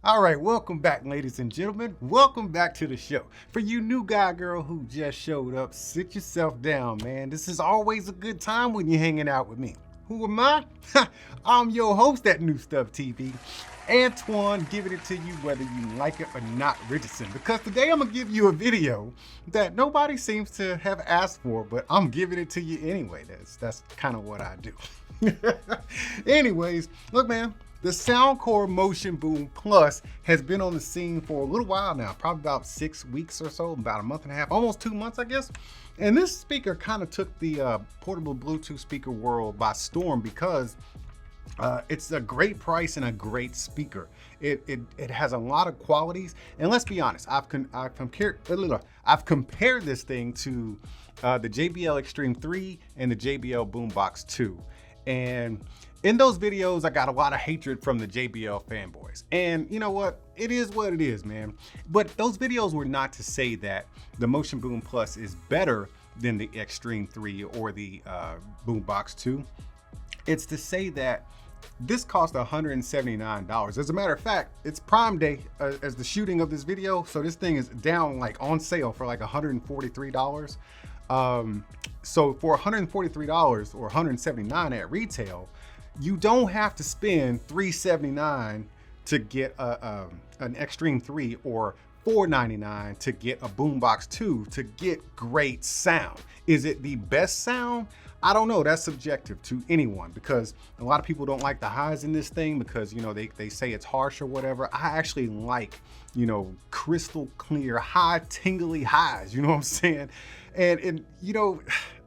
All right, welcome back, ladies and gentlemen. Welcome back to the show. For you new guy, girl who just showed up, sit yourself down, man. This is always a good time when you're hanging out with me. Who am I? I'm your host at New Stuff TV, Antoine, giving it to you whether you like it or not, Richardson. Because today I'm gonna give you a video that nobody seems to have asked for, but I'm giving it to you anyway. That's kind of what I do. Anyways, look, man. The Soundcore Motion Boom Plus has been on the scene for a little while now, probably about 6 weeks or so, about a month and a half, almost 2 months, I guess. And this speaker kind of took the portable Bluetooth speaker world by storm because it's a great price and a great speaker. It has a lot of qualities, and let's be honest, I've compared this thing to the JBL Extreme 3 and the JBL BoomBox 2, and in those videos, I got a lot of hatred from the JBL fanboys. And you know what? It is what it is, man. But those videos were not to say that the Motion Boom Plus is better than the Extreme 3 or the BoomBox 2. It's to say that this cost $179. As a matter of fact, it's Prime Day as the shooting of this video. So this thing is down, like on sale for like $143. So for $143 or $179 at retail, you don't have to spend $379 to get an Extreme 3 or $499 to get a BoomBox 2 to get great sound. Is it the best sound? I don't know. That's subjective to anyone, because a lot of people don't like the highs in this thing because, you know, they say it's harsh or whatever. I actually like, you know, crystal clear, high, tingly highs. You know what I'm saying? And you know,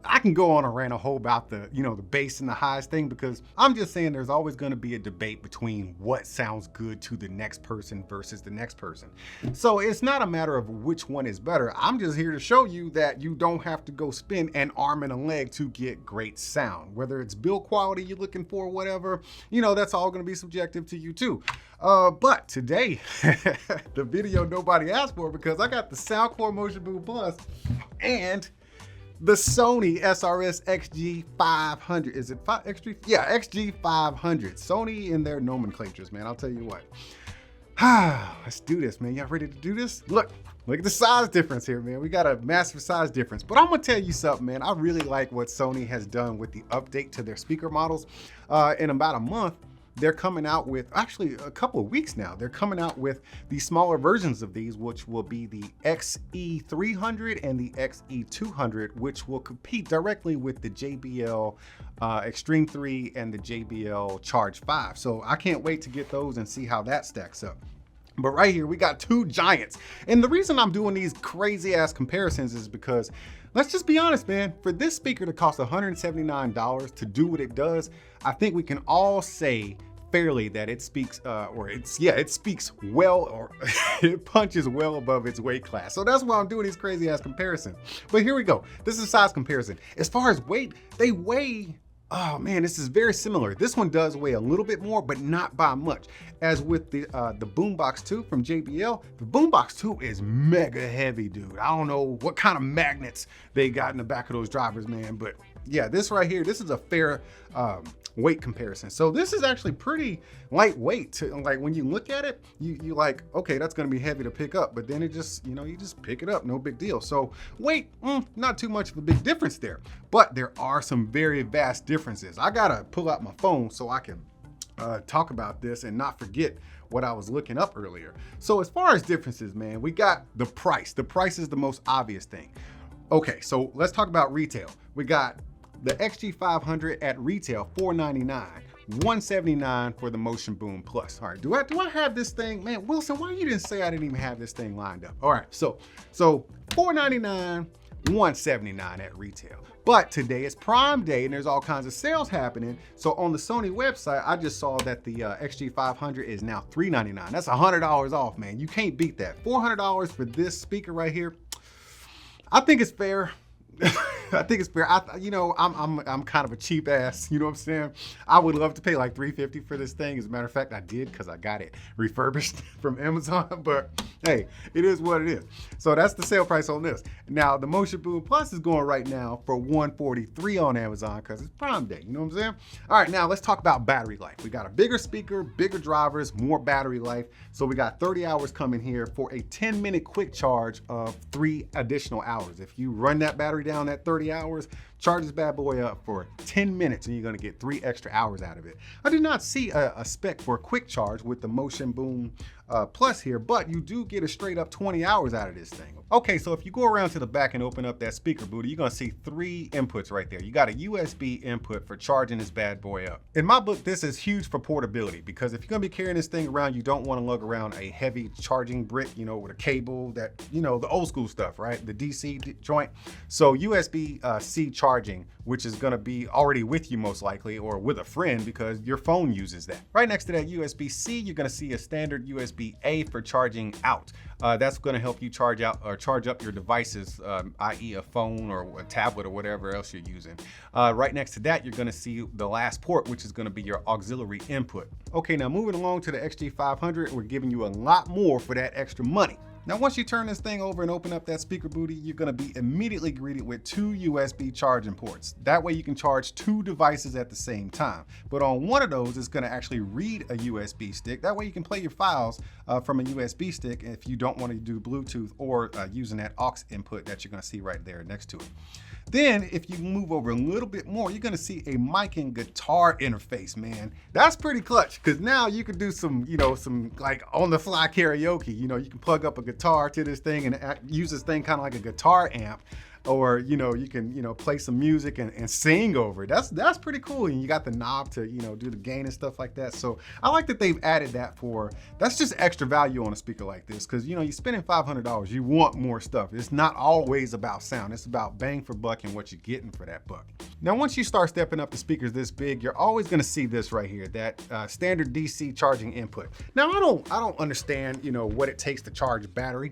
I can go on a rant a whole about the, you know, the bass and the highs thing, because I'm just saying there's always going to be a debate between what sounds good to the next person versus the next person. So it's not a matter of which one is better. I'm just here to show you that you don't have to go spend an arm and a leg to get great sound. Whether it's build quality you're looking for, whatever, you know, that's all going to be subjective to you too. But today, the video nobody asked for, because I got the Soundcore Motion Boom Plus and the Sony SRS-XG500. Is it XG? Yeah, XG500. Sony and their nomenclatures, man. I'll tell you what. Let's do this, man. Y'all ready to do this? Look at the size difference here, man. We got a massive size difference. But I'm gonna tell you something, man. I really like what Sony has done with the update to their speaker models. In about a month, they're coming out with, actually a couple of weeks now, they're coming out with the smaller versions of these, which will be the XE300 and the XE200, which will compete directly with the JBL Extreme 3 and the JBL Charge 5. So I can't wait to get those and see how that stacks up. But right here, we got two giants. And the reason I'm doing these crazy ass comparisons is because, let's just be honest, man, for this speaker to cost $179 to do what it does, I think we can all say fairly that it speaks, it speaks well, or it punches well above its weight class. So that's why I'm doing these crazy ass comparisons. But here we go. This is a size comparison. As far as weight, they weigh, oh man, this is very similar. This one does weigh a little bit more, but not by much. As with the BoomBox 2 from JBL, the BoomBox 2 is mega heavy, dude. I don't know what kind of magnets they got in the back of those drivers, man. But yeah, this right here, this is a fair weight comparison. So this is actually pretty lightweight. Like when you look at it, you like, okay, that's gonna be heavy to pick up, but then it just, you know, you just pick it up, no big deal. So weight, not too much of a big difference there, but there are some very vast differences. I gotta pull out my phone so I can talk about this and not forget what I was looking up earlier. So as far as differences, man, we got the price. The price is the most obvious thing. Okay, so let's talk about retail. We got the XG500 at retail, $499, $179 for the Motion Boom Plus. All right, do I have this thing? Man, Wilson, why you didn't say I didn't even have this thing lined up? All right, so $499, $179 at retail. But today is Prime Day and there's all kinds of sales happening. So on the Sony website, I just saw that the XG500 is now $399. That's $100 off, man. You can't beat that. $400 for this speaker right here. I think it's fair. I think it's fair. You know, I'm kind of a cheap ass. You know what I'm saying? I would love to pay like $350 for this thing. As a matter of fact, I did, because I got it refurbished from Amazon. But Hey, it is what it is. So that's the sale price on this. Now the Motion Boom Plus is going right now for $143 on Amazon because it's Prime Day. You know what I'm saying? All right, now let's talk about battery life. We got a bigger speaker, bigger drivers, more battery life. So we got 30 hours coming here for a 10-minute quick charge of 3 additional hours. If you run that battery down at 30 hours, charge this bad boy up for 10 minutes and you're gonna get 3 extra hours out of it. I did not see a spec for a quick charge with the Motion Boom Plus here, but you do get a straight up 20 hours out of this thing. Okay, so if you go around to the back and open up that speaker booty, you're gonna see 3 inputs right there. You got a USB input for charging this bad boy up. In my book, this is huge for portability because if you're gonna be carrying this thing around, you don't wanna lug around a heavy charging brick, you know, with a cable that, you know, the old school stuff, right? The DC joint. So USB-C charging, which is gonna be already with you most likely, or with a friend because your phone uses that. Right next to that USB-C, you're gonna see a standard USB-A for charging out. That's gonna help you charge out or charge up your devices, i.e. a phone or a tablet or whatever else you're using. Right next to that, you're gonna see the last port, which is gonna be your auxiliary input. Okay, now moving along to the XG500, we're giving you a lot more for that extra money. Now, once you turn this thing over and open up that speaker booty, you're gonna be immediately greeted with 2 USB charging ports. That way you can charge 2 devices at the same time. But on one of those, it's gonna actually read a USB stick. That way you can play your files from a USB stick if you don't wanna do Bluetooth or using that aux input that you're gonna see right there next to it. Then if you move over a little bit more, you're gonna see a mic and guitar interface, man. That's pretty clutch, because now you can do some, you know, some like on the fly karaoke. You know, you can plug up a guitar to this thing and use this thing kind of like a guitar amp. Or, you know, you can, you know, play some music and sing over it. That's pretty cool. And you got the knob to, you know, do the gain and stuff like that. So I like that they've added that that's just extra value on a speaker like this. Cause you know, you're spending $500, you want more stuff. It's not always about sound. It's about bang for buck and what you're getting for that buck. Now, once you start stepping up the speakers this big, you're always gonna see this right here, that standard DC charging input. Now, I don't understand, you know, what it takes to charge a battery.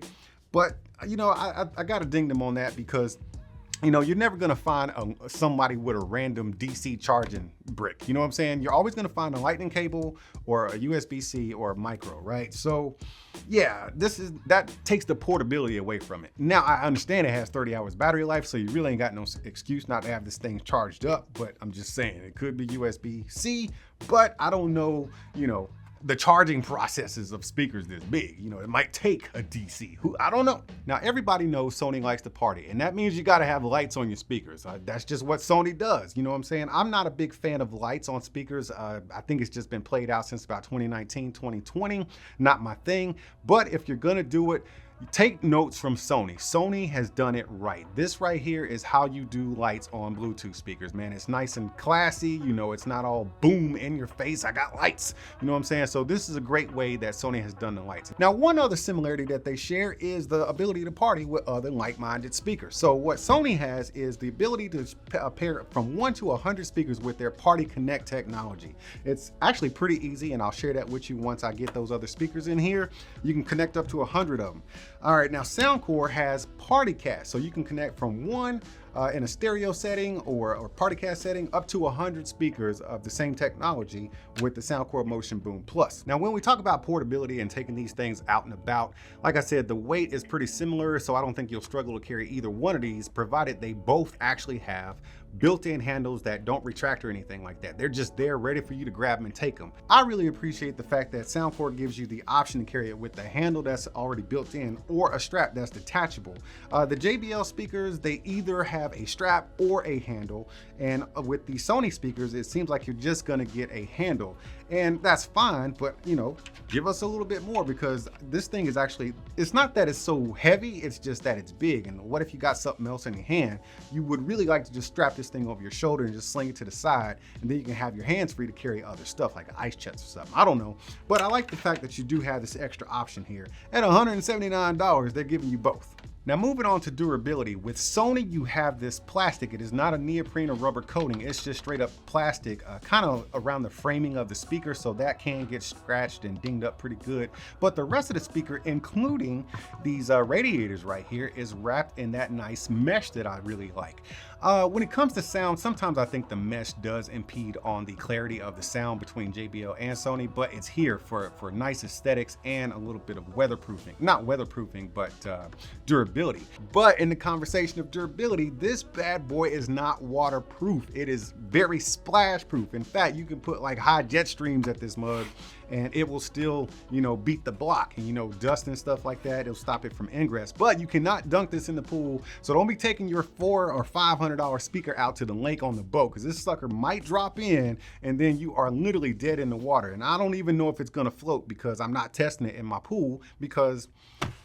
But, you know, I got to ding them on that because, you know, you're never going to find somebody with a random DC charging brick. You know what I'm saying? You're always going to find a lightning cable or a USB-C or a micro, right? So, yeah, that takes the portability away from it. Now, I understand it has 30 hours battery life, so you really ain't got no excuse not to have this thing charged up. But I'm just saying, it could be USB-C, but I don't know, you know, the charging processes of speakers this big. You know, it might take a DC. I don't know. Now, everybody knows Sony likes to party, and that means you got to have lights on your speakers. That's just what Sony does. You know what I'm saying? I'm not a big fan of lights on speakers. I think it's just been played out since about 2019, 2020. Not my thing. But if you're going to do it, take notes from Sony. Sony has done it right. This right here is how you do lights on Bluetooth speakers, man. It's nice and classy. You know, it's not all boom in your face. I got lights. You know what I'm saying? So this is a great way that Sony has done the lights. Now, one other similarity that they share is the ability to party with other like-minded speakers. So what Sony has is the ability to pair from 1 to 100 speakers with their Party Connect technology. It's actually pretty easy, and I'll share that with you once I get those other speakers in here. You can connect up to 100 of them. All right, now Soundcore has PartyCast, so you can connect from 1 in a stereo setting or PartyCast setting up to 100 speakers of the same technology with the Soundcore Motion Boom Plus. Now, when we talk about portability and taking these things out and about, like I said, the weight is pretty similar, so I don't think you'll struggle to carry either one of these, provided they both actually have built-in handles that don't retract or anything like that. They're just there ready for you to grab them and take them. I really appreciate the fact that Soundcore gives you the option to carry it with the handle that's already built in or a strap that's detachable. The JBL speakers, they either have a strap or a handle, and with the Sony speakers, it seems like you're just gonna get a handle. And that's fine, but you know, give us a little bit more, because this thing is actually, it's not that it's so heavy, it's just that it's big. And what if you got something else in your hand? You would really like to just strap this thing over your shoulder and just sling it to the side, and then you can have your hands free to carry other stuff like an ice chest or something. I don't know, but I like the fact that you do have this extra option here. At $179, they're giving you both. Now moving on to durability, with Sony you have this plastic. It is not a neoprene or rubber coating, it's just straight up plastic, kind of around the framing of the speaker, so that can get scratched and dinged up pretty good. But the rest of the speaker, including these radiators right here, is wrapped in that nice mesh that I really like. When it comes to sound, sometimes I think the mesh does impede on the clarity of the sound between JBL and Sony, but it's here for nice aesthetics and a little bit of weatherproofing. Not weatherproofing, but durability. But in the conversation of durability, this bad boy is not waterproof. It is very splash proof. In fact, you can put like high jet streams at this mug and it will still, you know, beat the block, and you know, dust and stuff like that, it'll stop it from ingress. But you cannot dunk this in the pool, so don't be taking your $400 or $500 speaker out to the lake on the boat, because this sucker might drop in and then you are literally dead in the water. And I don't even know if it's gonna float, because I'm not testing it in my pool, because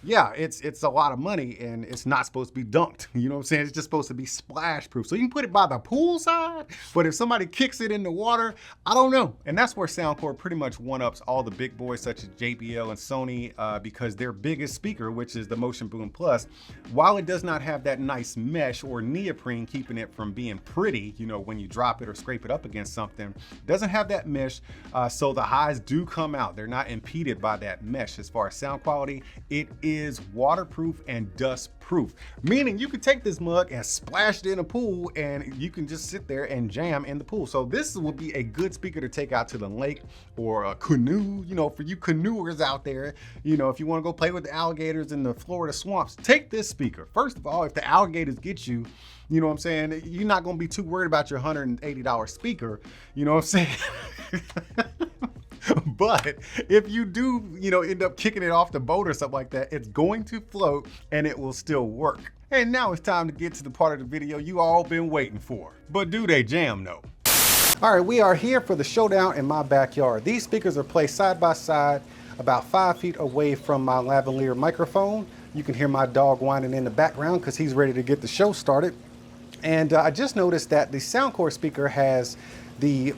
yeah, it's a lot of money and it's not supposed to be dunked. You know what I'm saying? It's just supposed to be splash proof. So you can put it by the pool side, but if somebody kicks it in the water, I don't know. And that's where Soundcore pretty much one-ups all the big boys such as JBL and Sony, because their biggest speaker, which is the Motion Boom Plus, while it does not have that nice mesh or neoprene keeping it from being pretty, you know, when you drop it or scrape it up against something, doesn't have that mesh, so the highs do come out. They're not impeded by that mesh. As far as sound quality, it is waterproof and dust proof, meaning you can take this mug and splash it in a pool and you can just sit there and jam in the pool. So this would be a good speaker to take out to the lake or a canoe, you know, for you canoers out there. You know, if you want to go play with the alligators in the Florida swamps, take this speaker. First of all, if the alligators get you, you know what I'm saying, you're not going to be too worried about your $180 speaker, you know what I'm saying? But if you do, you know, end up kicking it off the boat or something like that, it's going to float and it will still work. And now it's time to get to the part of the video you all been waiting for. But do they jam though? All right, we are here for the showdown in my backyard. These speakers are placed side by side, about 5 feet away from my lavalier microphone. You can hear my dog whining in the background because he's ready to get the show started. And I just noticed that the Soundcore speaker has the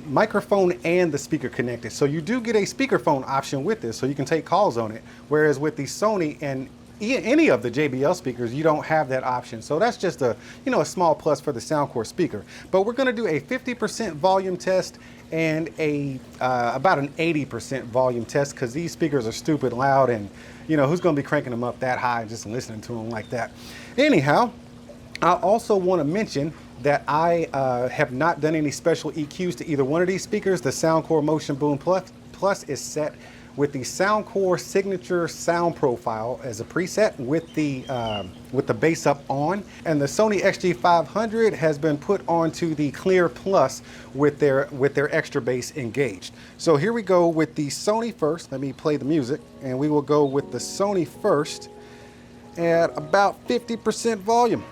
microphone and the speaker connected. So you do get a speakerphone option with this, so you can take calls on it. Whereas with the Sony and any of the JBL speakers, you don't have that option. So that's just a, you know, a small plus for the Soundcore speaker. But we're gonna do a 50% volume test and a about an 80% volume test, because these speakers are stupid loud, and you know, who's gonna be cranking them up that high and just listening to them like that? Anyhow, I also want to mention that I have not done any special EQs to either one of these speakers. The Soundcore Motion Boom Plus is set with the Soundcore signature sound profile as a preset with the bass up on, and the Sony XG500 has been put onto the Clear Plus with their extra bass engaged. So here we go with the Sony first. Let me play the music, and we will go with the Sony first at about 50% volume.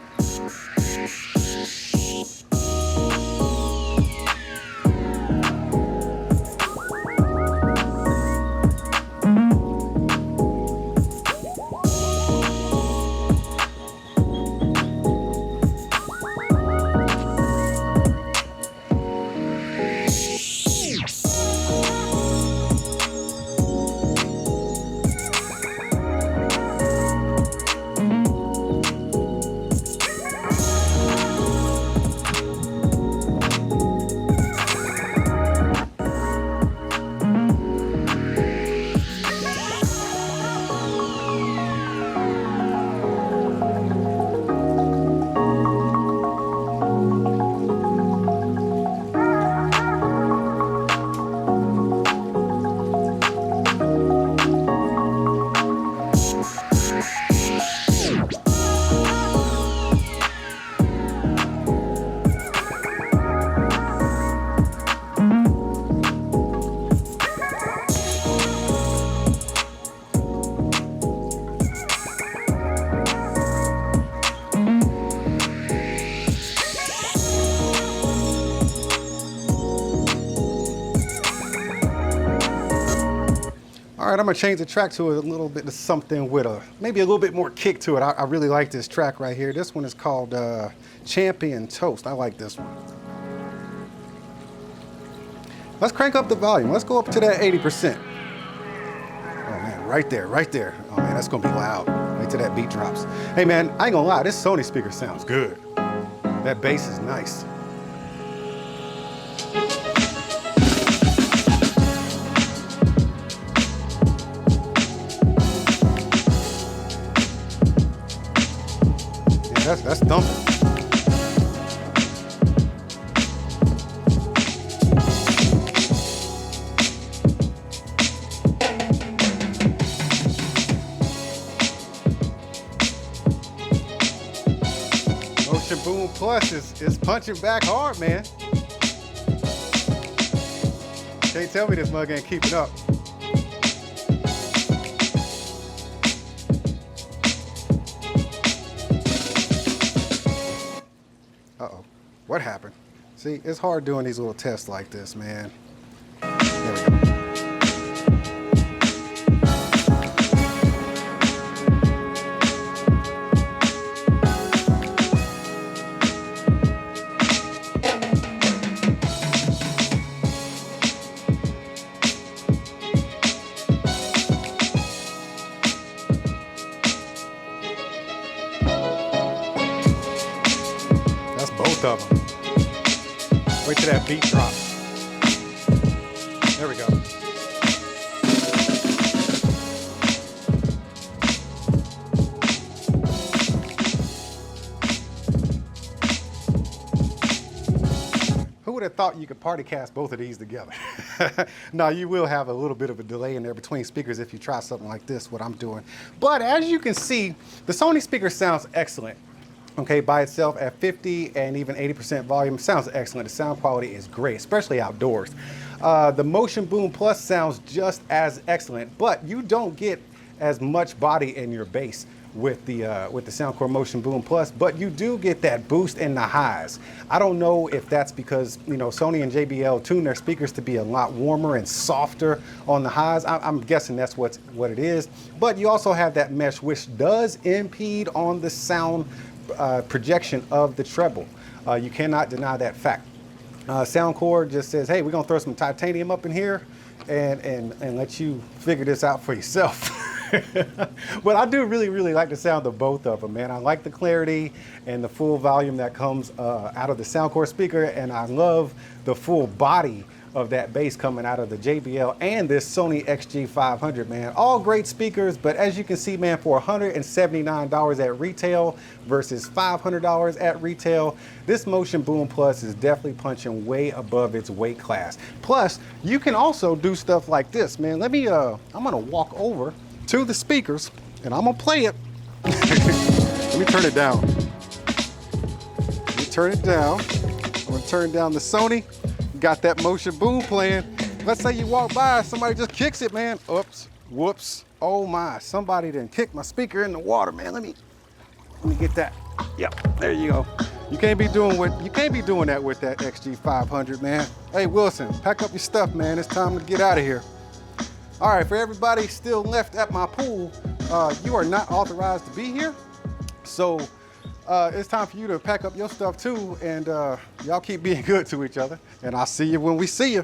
All right, I'm gonna change the track to a little bit of something with maybe a little bit more kick to it. I really like this track right here. This one is called Champion Toast. I like this one. Let's crank up the volume. Let's go up to that 80%. Oh man, right there, right there. Oh man, that's gonna be loud. Wait till that beat drops. Hey man, I ain't gonna lie, this Sony speaker sounds good. That bass is nice. Yeah, that's thumping. Motion Boom Plus is punching back hard, man. Can't tell me this mug ain't keeping up. Uh-oh, what happened? See, it's hard doing these little tests like this, man. There we go. Both of them. Wait till that beat drops. There we go. Who would have thought you could party cast both of these together? Now, you will have a little bit of a delay in there between speakers if you try something like this, what I'm doing. But as you can see, the Sony speaker sounds excellent. Okay, by itself at 50 and even 80% volume, sounds excellent. The sound quality is great, especially outdoors. The Motion Boom Plus sounds just as excellent, but you don't get as much body in your bass with the Soundcore Motion Boom Plus, but you do get that boost in the highs. I don't know if that's because, you know, Sony and JBL tune their speakers to be a lot warmer and softer on the highs. I'm guessing that's what it is, but you also have that mesh, which does impede on the sound projection of the treble. You cannot deny that fact. Soundcore just says, hey, we're gonna throw some titanium up in here and let you figure this out for yourself. But I do really like the sound of both of them, man. I like the clarity and the full volume that comes out of the Soundcore speaker, and I love the full body of that bass coming out of the JBL and this Sony SRS-XG500, man. All great speakers, but as you can see, man, for $179 at retail versus $500 at retail, this Motion Boom Plus is definitely punching way above its weight class. Plus, you can also do stuff like this, man. Let me, I'm gonna walk over to the speakers and I'm gonna play it. Let me turn it down. Let me turn it down. I'm gonna turn down the Sony. Got that Motion Boom playing. Let's say you walk by, somebody just kicks it, man. Oops, whoops, oh my, somebody done kicked my speaker in the water, man. Let me get that. Yep, there you go. You can't be doing that with that XG500, man. Hey Wilson, pack up your stuff, man. It's time to get out of here. All right, for everybody still left at my pool, you are not authorized to be here. So it's time for you to pack up your stuff too, and y'all keep being good to each other, and I'll see you when we see you.